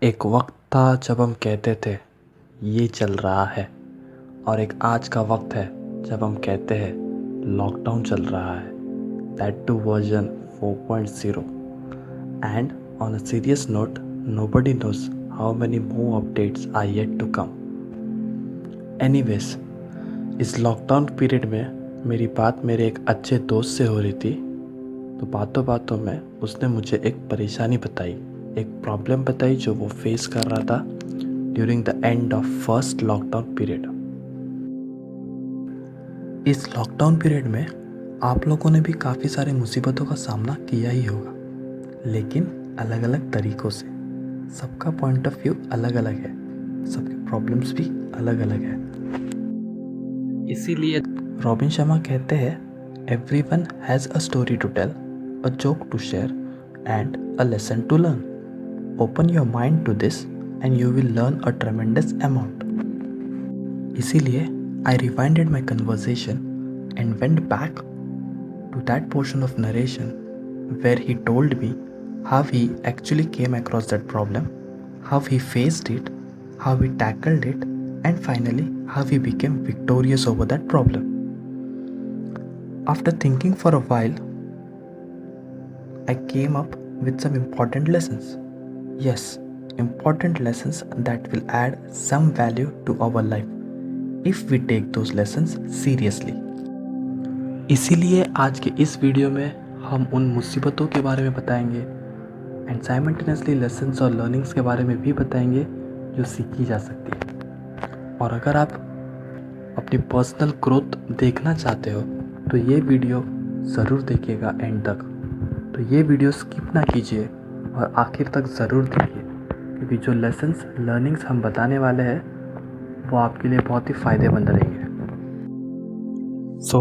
एक वक्त था जब हम कहते थे ये चल रहा है, और एक आज का वक्त है जब हम कहते हैं लॉकडाउन चल रहा है, that to version 4.0। And on a serious note, nobody knows how many more updates are yet to come. Anyways, इस लॉकडाउन पीरियड में मेरी बात मेरे एक अच्छे दोस्त से हो रही थी। तो बातों बातों में उसने मुझे एक परेशानी बताई, एक प्रॉब्लम बताई जो वो फेस कर रहा था during the end of first lockdown period. इस लॉकडाउन पीरियड में आप लोगों ने भी काफ़ी सारे मुसीबतों का सामना किया ही होगा, लेकिन अलग अलग तरीक़ों से। सबका पॉइंट ऑफ व्यू अलग अलग है, सबके प्रॉब्लम्स भी अलग अलग है। इसीलिए रॉबिन शर्मा कहते हैं, everyone has a story to tell, a joke to share, and a lesson to learn. Open your mind to this and you will learn a tremendous amount. इसीलिए I rewinded my conversation and went back to that portion of narration where he told me how he actually came across that problem, how he faced it, how he tackled it, and finally how he became victorious over that problem. After thinking for a while, I came up with some important lessons. Yes, important lessons that will add some value to our life if we take those lessons seriously. इसीलिए आज के इस video में हम उन मुसीबतों के बारे में बताएंगे एंड साइमल्टेनियसली लेसन्स और लर्निंग्स के बारे में भी बताएंगे जो सीखी जा सकती है। और अगर आप अपनी पर्सनल ग्रोथ देखना चाहते हो तो ये वीडियो ज़रूर देखिएगा एंड तक। तो ये वीडियो स्किप ना कीजिए और आखिर तक ज़रूर देखिए, क्योंकि जो लेसन्स लर्निंग्स हम बताने वाले हैं वो आपके लिए बहुत ही फ़ायदेमंद रहेंगे। So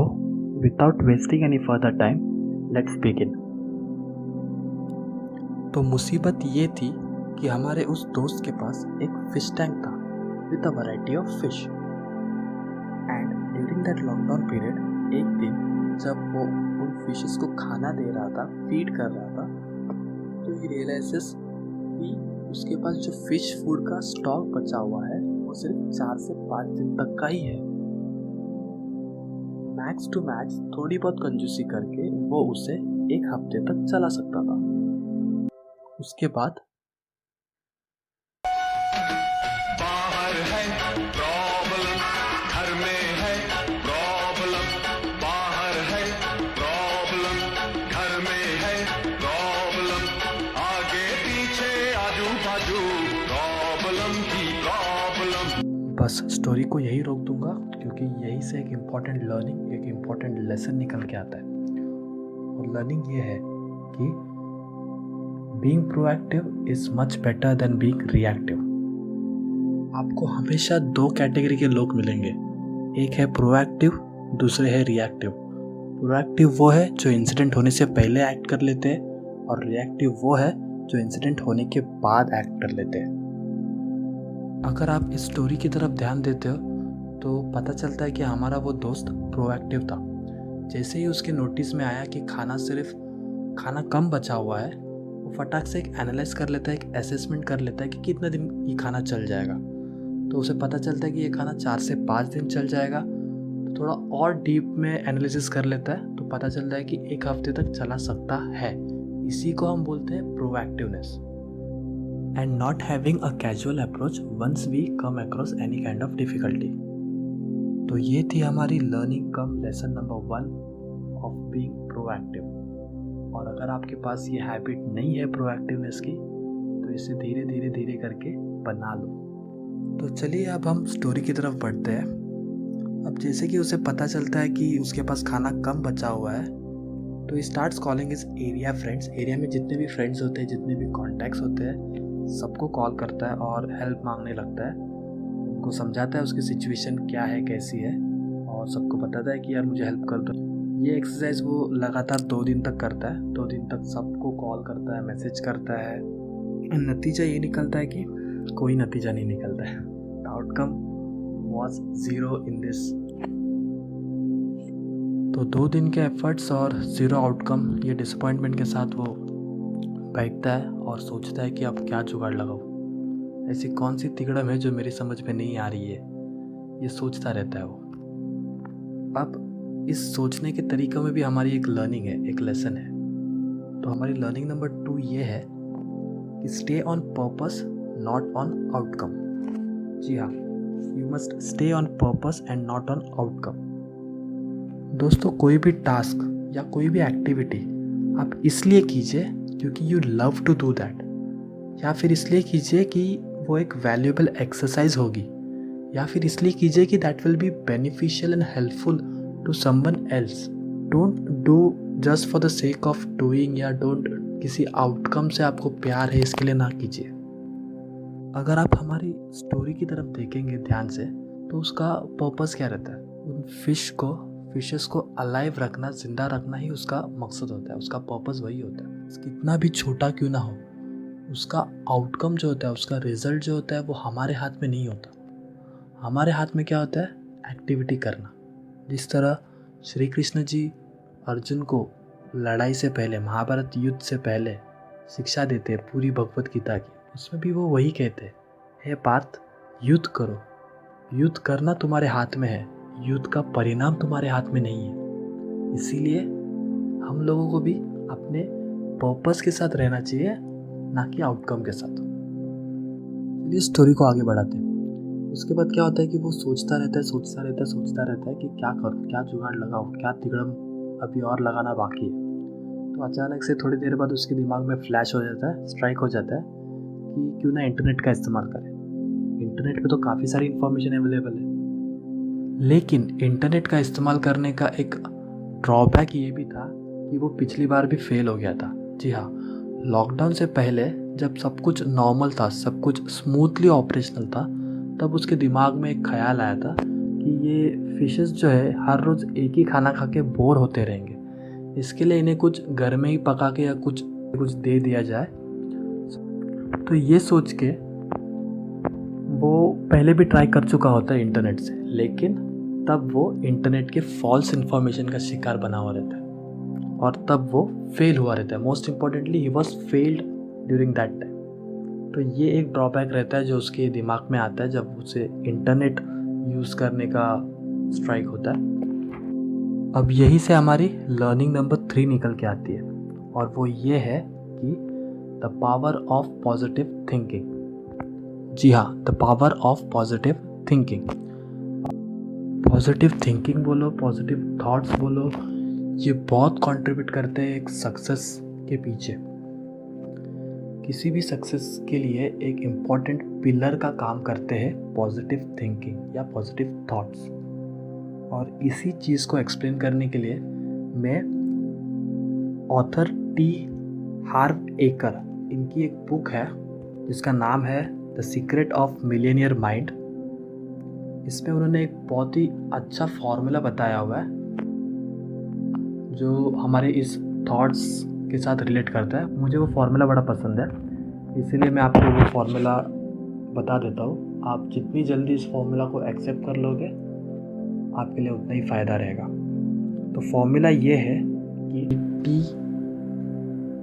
without wasting any further time, let's begin. तो मुसीबत ये थी कि हमारे उस दोस्त के पास एक फ़िश टैंक था with a variety of fish. And during that lockdown period एक दिन जब वो उन फिशेस को खाना दे रहा था, फीड कर रहा था, तो ही रियलाइजेस कि उसके पास जो फिश फूड का स्टॉक बचा हुआ है वो सिर्फ 4 से 5 दिन तक का ही है। मैक्स टू मैक्स थोड़ी बहुत कंजूसी करके वो उसे 1 हफ्ते तक चला सकता था। उसके बाद बाहर है प्रॉब्लम, घर में है प्रॉब्लम, बाहर है प्रॉब्लम, घर में है प्रॉब्लम, आगे पीछे आजू बाजू प्रॉब्लम की प्रॉब्लम। बस स्टोरी को यही रोक दूंगा, क्योंकि यही से एक इम्पॉर्टेंट लर्निंग, एक इम्पॉर्टेंट लेसन निकल के आता है। और लर्निंग ये है कि being proactive is much better than being reactive. आपको हमेशा 2 कैटेगरी के लोग मिलेंगे, एक है प्रोएक्टिव, दूसरे है रिएक्टिव। प्रोएक्टिव वो है जो इंसिडेंट होने से पहले एक्ट कर लेते हैं, और रिएक्टिव वो है जो इंसिडेंट होने के बाद एक्ट कर लेते हैं। अगर आप इस स्टोरी की तरफ ध्यान देते हो तो पता चलता है कि हमारा वो दोस्त प्रोएक्टिव था। जैसे ही उसके नोटिस में आया कि खाना कम बचा हुआ है, वो फटाक से एक एनालाइज कर लेता है, एक असेसमेंट कर लेता है कि कितना दिन ये खाना चल जाएगा। तो उसे पता चलता है कि ये खाना 4 से 5 दिन चल जाएगा। तो थोड़ा और डीप में एनालिसिस कर लेता है, तो पता चलता है कि 1 हफ्ते तक चला सकता है। इसी को हम बोलते हैं proactiveness and not having a casual approach once we come across any kind of difficulty. तो ये थी हमारी learning cum lesson number 1 of being proactive. और अगर आपके पास ये हैबिट नहीं है प्रोएक्टिवनेस की, तो इसे धीरे धीरे धीरे करके बना लो। तो चलिए अब हम स्टोरी की तरफ बढ़ते हैं। अब जैसे कि उसे पता चलता है कि उसके पास खाना कम बचा हुआ है, तो he starts calling his area friends. Area में जितने भी फ्रेंड्स होते हैं, जितने भी कॉन्टैक्ट्स होते हैं, सबको कॉल करता है और हेल्प मांगने लगता है। उनको समझाता है उसकी सिचुएशन क्या है, कैसी है, और सबको बताता है कि यार मुझे हेल्प कर दो। ये एक्सरसाइज वो लगातार 2 दिन तक करता है। 2 दिन तक सबको कॉल करता है, मैसेज करता है। नतीजा ये निकलता है कि कोई नतीजा नहीं निकलता है। The outcome was 0 in this. तो 2 दिन के एफर्ट्स और 0 आउटकम, ये डिसअपॉइंटमेंट के साथ वो बैठता है और सोचता है कि अब क्या जुगाड़ लगाऊं। ऐसी कौन सी तिगड़म है जो मेरी समझ में नहीं आ रही है, ये सोचता रहता है वो। अब इस सोचने के तरीक़ों में भी हमारी एक लर्निंग है, एक लेसन है। तो हमारी लर्निंग नंबर 2 ये है कि stay on purpose not on outcome. जी हाँ, you must stay on purpose and not on outcome. दोस्तों, कोई भी टास्क या कोई भी एक्टिविटी आप इसलिए कीजिए क्योंकि you love to do that, या फिर इसलिए कीजिए कि वो एक वैल्यूएबल एक्सरसाइज होगी, या फिर इसलिए कीजिए कि that will be beneficial and helpful to someone else. Don't do just for the sake of doing, या डोंट किसी आउटकम से आपको प्यार है इसके लिए ना कीजिए। अगर आप हमारी स्टोरी की तरफ देखेंगे ध्यान से तो उसका पर्पस क्या रहता है? उन फिशेस को अलाइव रखना, जिंदा रखना ही उसका मकसद होता है, उसका पर्पस वही होता है। कितना भी छोटा क्यों ना हो, उसका आउटकम जो होता है, उसका रिजल्ट जो होता है वो हमारे हाथ में नहीं होता। हमारे हाथ में क्या होता है? एक्टिविटी करना। जिस तरह श्री कृष्ण जी अर्जुन को लड़ाई से पहले, महाभारत युद्ध से पहले शिक्षा देते हैं पूरी भगवत गीता की, उसमें भी वो वही कहते हैं, हे पार्थ, युद्ध करो। युद्ध करना तुम्हारे हाथ में है, युद्ध का परिणाम तुम्हारे हाथ में नहीं है। इसीलिए हम लोगों को भी अपने पर्पस के साथ रहना चाहिए, ना कि आउटकम के साथ। चलिए स्टोरी को आगे बढ़ाते हैं। उसके बाद क्या होता है कि वो सोचता रहता है कि क्या करूँ, क्या जुगाड़ लगाऊँ, क्या तिगड़म अभी और लगाना बाकी है। तो अचानक से थोड़ी देर बाद उसके दिमाग में फ्लैश हो जाता है, स्ट्राइक हो जाता है कि क्यों ना इंटरनेट का इस्तेमाल करें। इंटरनेट पे तो काफ़ी सारी इन्फॉर्मेशन अवेलेबल है, लेकिन इंटरनेट का इस्तेमाल करने का एक ड्रॉबैक ये भी था कि वो पिछली बार भी फेल हो गया था। जी हाँ, लॉकडाउन से पहले जब सब कुछ नॉर्मल था, सब कुछ स्मूथली ऑपरेशनल था, तब उसके दिमाग में एक ख्याल आया था कि ये फिशेस जो है हर रोज़ एक ही खाना खा के बोर होते रहेंगे, इसके लिए इन्हें कुछ घर में ही पका के या कुछ दे दिया जाए। तो ये सोच के वो पहले भी ट्राई कर चुका होता है इंटरनेट से, लेकिन तब वो इंटरनेट के फॉल्स इन्फॉर्मेशन का शिकार बना हुआ रहता है और तब वो फेल हुआ रहता है। Most importantly he was failed during that time. तो ये एक ड्रॉबैक रहता है जो उसके दिमाग में आता है जब उसे इंटरनेट यूज़ करने का स्ट्राइक होता है। अब यही से हमारी लर्निंग नंबर 3 निकल के आती है, और वो ये है कि the power of positive thinking. जी हाँ, the power of positive thinking. Positive thinking बोलो, पॉजिटिव थॉट्स बोलो, ये बहुत कंट्रीब्यूट करते हैं एक सक्सेस के पीछे। किसी भी सक्सेस के लिए एक इम्पॉर्टेंट पिलर का काम करते हैं पॉजिटिव थिंकिंग या पॉजिटिव थॉट्स। और इसी चीज़ को एक्सप्लेन करने के लिए मैं ऑथर टी हार्व एकर, इनकी एक बुक है जिसका नाम है the secret of millionaire mind. इसमें उन्होंने एक बहुत ही अच्छा फॉर्मूला बताया हुआ है जो हमारे इस थॉट्स के साथ रिलेट करता है। मुझे वो फॉर्मूला बड़ा पसंद है, इसीलिए मैं आपको वो फॉर्मूला बता देता हूँ। आप जितनी जल्दी इस फॉर्मूला को एक्सेप्ट कर लोगे आपके लिए उतना ही फ़ायदा रहेगा। तो फॉर्मूला ये है कि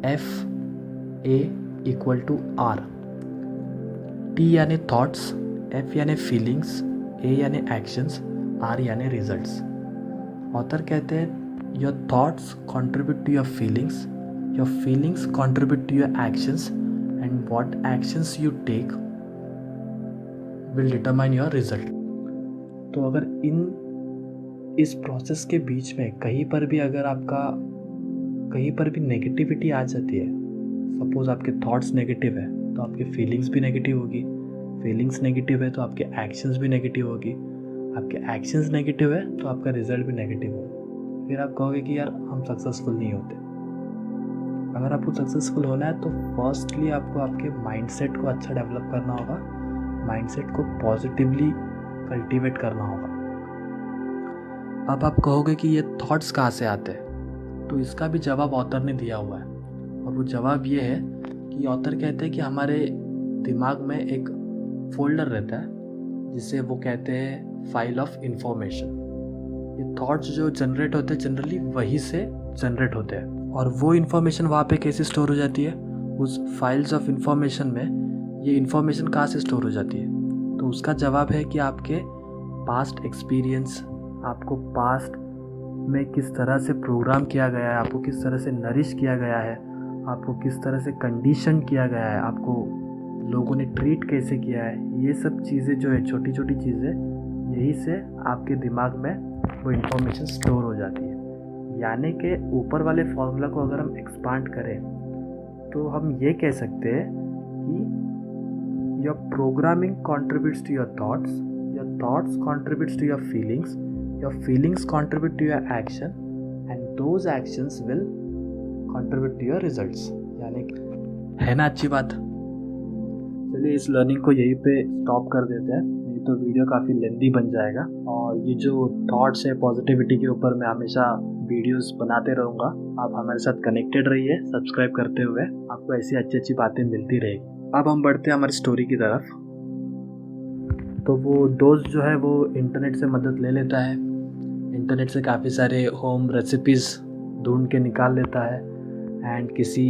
TFA = R। T यानी थॉट्स, F यानी फीलिंग्स, A यानी एक्शंस, R यानी रिजल्ट्स। ऑथर कहते हैं your thoughts contribute to your feelings, your feelings contribute to your actions, and what actions you take will determine your result. तो अगर इस process के बीच में कहीं पर भी नेगेटिविटी आ जाती है, सपोज आपके थॉट्स नेगेटिव है तो आपके फीलिंग्स भी नेगेटिव होगी, फीलिंग्स नेगेटिव है तो आपके एक्शंस भी नेगेटिव होगी, आपके एक्शंस नेगेटिव है तो आपका रिजल्ट भी नेगेटिव होगा। फिर आप कहोगे कि यार हम सक्सेसफुल नहीं होते। अगर आपको सक्सेसफुल होना है तो फर्स्टली आपको आपके माइंडसेट को अच्छा डेवलप करना होगा, माइंडसेट को पॉजिटिवली कल्टीवेट करना होगा। अब आप कहोगे कि ये थॉट्स कहाँ से आते हैं, तो इसका भी जवाब ऑथर ने दिया हुआ है, और वो जवाब ये है कि ऑथर कहते हैं कि हमारे दिमाग में एक फोल्डर रहता है जिसे वो कहते हैं फाइल ऑफ इंफॉर्मेशन। ये थॉट्स जो जनरेट होते हैं जनरली वहीं से जनरेट होते हैं, और वो इन्फॉर्मेशन वहाँ पे कैसे स्टोर हो जाती है, उस फाइल्स ऑफ इंफॉर्मेशन में ये इन्फॉर्मेशन कहाँ से स्टोर हो जाती है? तो उसका जवाब है कि आपके पास्ट एक्सपीरियंस, आपको पास्ट में किस तरह से प्रोग्राम किया गया है, आपको किस तरह से नरिश किया गया है, आपको किस तरह से कंडीशन किया गया है, आपको लोगों ने ट्रीट कैसे किया है, ये सब चीज़ें जो है, छोटी छोटी चीज़ें, यही से आपके दिमाग में वो इन्फॉर्मेशन स्टोर हो जाती है। यानी कि ऊपर वाले फॉर्मूला को अगर हम एक्सपांड करें तो हम ये कह सकते हैं कि your programming contributes to your thoughts contributes to your feelings contribute to your action and those actions will contribute to your results. यानी है ना अच्छी बात? चलिए इस लर्निंग को यहीं पे स्टॉप कर देते हैं, नहीं तो वीडियो काफ़ी लेंदी बन जाएगा। और ये जो थॉट्स है पॉजिटिविटी के ऊपर मैं हमेशा वीडियोस बनाते रहूँगा। आप हमारे साथ कनेक्टेड रहिए सब्सक्राइब करते हुए, आपको ऐसी अच्छी अच्छी बातें मिलती रहेगी। अब हम बढ़ते हैं हमारी स्टोरी की तरफ। तो वो दोस्त जो है वो इंटरनेट से मदद ले लेता है, इंटरनेट से काफ़ी सारे होम रेसिपीज़ ढूंढ के निकाल लेता है एंड किसी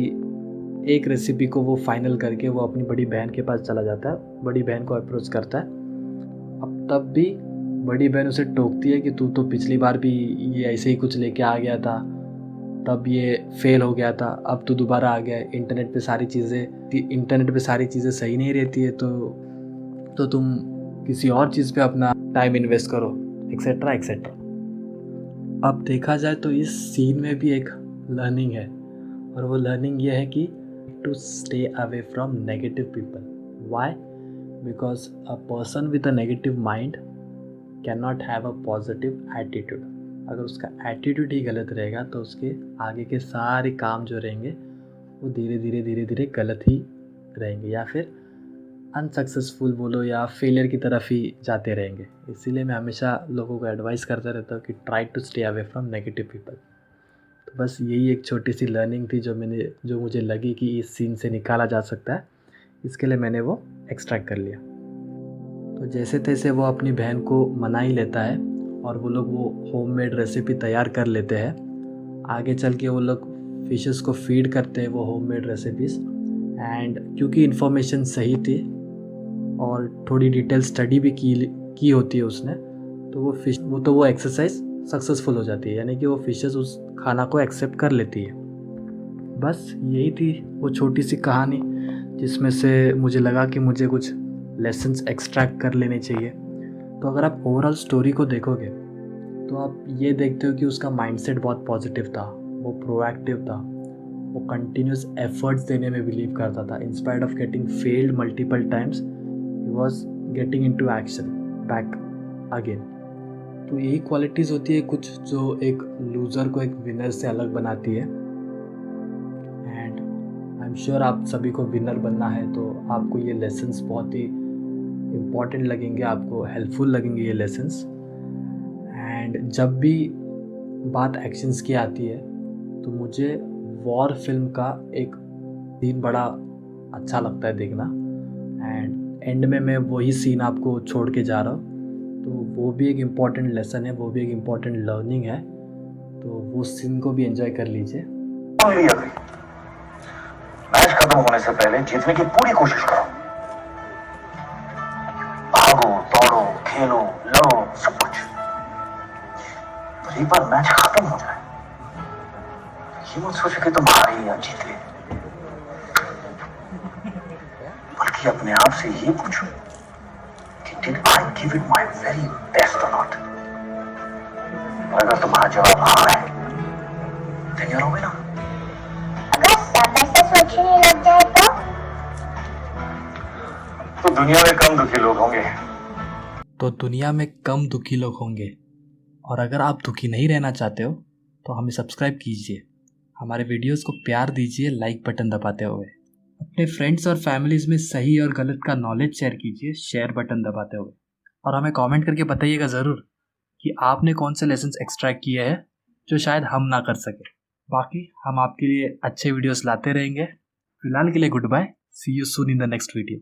एक रेसिपी को वो फाइनल करके वो अपनी बड़ी बहन के पास चला जाता है, बड़ी बहन को अप्रोच करता है। अब तब भी बड़ी बहन उसे टोकती है कि तू तो पिछली बार भी ये ऐसे ही कुछ लेके आ गया था, तब ये फेल हो गया था, अब तो दोबारा आ गया है। इंटरनेट पे सारी चीज़ें सही नहीं रहती है, तो तुम किसी और चीज़ पे अपना टाइम इन्वेस्ट करो, एक्सेट्रा एक्सेट्रा। अब देखा जाए तो इस सीन में भी एक लर्निंग है, और वो लर्निंग ये है कि to stay away from negative people. Why? Because a person with a negative mind can not have a positive attitude. अगर उसका एटीट्यूड ही गलत रहेगा तो उसके आगे के सारे काम जो रहेंगे वो धीरे धीरे गलत ही रहेंगे, या फिर अनसक्सेसफुल बोलो या फेलियर की तरफ ही जाते रहेंगे। इसीलिए मैं हमेशा लोगों को एडवाइस करता रहता हूँ कि try to stay away from negative people. तो बस यही एक छोटी सी लर्निंग थी जो मुझे लगी कि इस सीन से निकाला जा सकता है, इसके लिए मैंने वो एक्सट्रैक्ट कर लिया। तो जैसे तैसे वो अपनी बहन को मना ही लेता है और वो लोग वो होममेड रेसिपी तैयार कर लेते हैं। आगे चल के वो लोग फिशेस को फीड करते हैं वो होममेड रेसिपीज़, एंड क्योंकि इन्फॉर्मेशन सही थी और थोड़ी डिटेल स्टडी भी की होती है उसने, तो वो एक्सरसाइज सक्सेसफुल हो जाती है, यानी कि वो फिशेस उस खाना को एक्सेप्ट कर लेती है। बस यही थी वो छोटी सी कहानी जिसमें से मुझे लगा कि मुझे कुछ लेसन्स एक्सट्रैक्ट कर लेने चाहिए। तो अगर आप ओवरऑल स्टोरी को देखोगे तो आप ये देखते हो कि उसका माइंडसेट बहुत पॉजिटिव था, वो प्रोएक्टिव था, वो कंटिन्यूस एफर्ट्स देने में बिलीव करता था। Inspired of getting failed multiple times, he was getting into action back again. तो यही क्वालिटीज़ होती है कुछ जो एक लूज़र को एक विनर से अलग बनाती है। एंड आई एम श्योर आप सभी को विनर बनना है, तो आपको ये लेसन्स बहुत ही इम्पॉर्टेंट लगेंगे, आपको हेल्पफुल लगेंगे ये लेसन्स। एंड जब भी बात एक्शंस की आती है तो मुझे वॉर फिल्म का एक सीन बड़ा अच्छा लगता है देखना, एंड एंड में मैं वही सीन आपको छोड़ के जा रहा हूँ। तो वो भी एक इम्पॉर्टेंट लेसन है, वो भी एक इम्पॉर्टेंट लर्निंग है, तो वो सीन को भी एंजॉय कर लीजिए। मैच खत्म होने से पहले जीतने की पूरी कोशिश करो, भागो दौड़ो खेलो लड़ो सब कुछ। एक बार मैच खत्म हो जाए ये मत सोचो कि तुम हारे या जीत गए, बल्कि अपने आप से ये पूछो कि did I give it my very best और नॉट। और अगर तुम्हारा जवाब हाँ है देन यू आर विनर। अगर सब ऐसे सोचने लग जाए तो दुनिया में कम दुखी लोग होंगे। और अगर आप दुखी नहीं रहना चाहते हो तो हमें सब्सक्राइब कीजिए, हमारे वीडियोस को प्यार दीजिए लाइक बटन दबाते हुए, अपने फ्रेंड्स और फैमिलीज में सही और गलत का नॉलेज शेयर कीजिए शेयर बटन दबाते हुए, और हमें कमेंट करके बताइएगा ज़रूर कि आपने कौन से लेसन्स एक्सट्रैक्ट किए हैं जो शायद हम ना कर सके। बाकी हम आपके लिए अच्छे वीडियोस लाते रहेंगे। फिलहाल के लिए good bye, see you soon in the next video.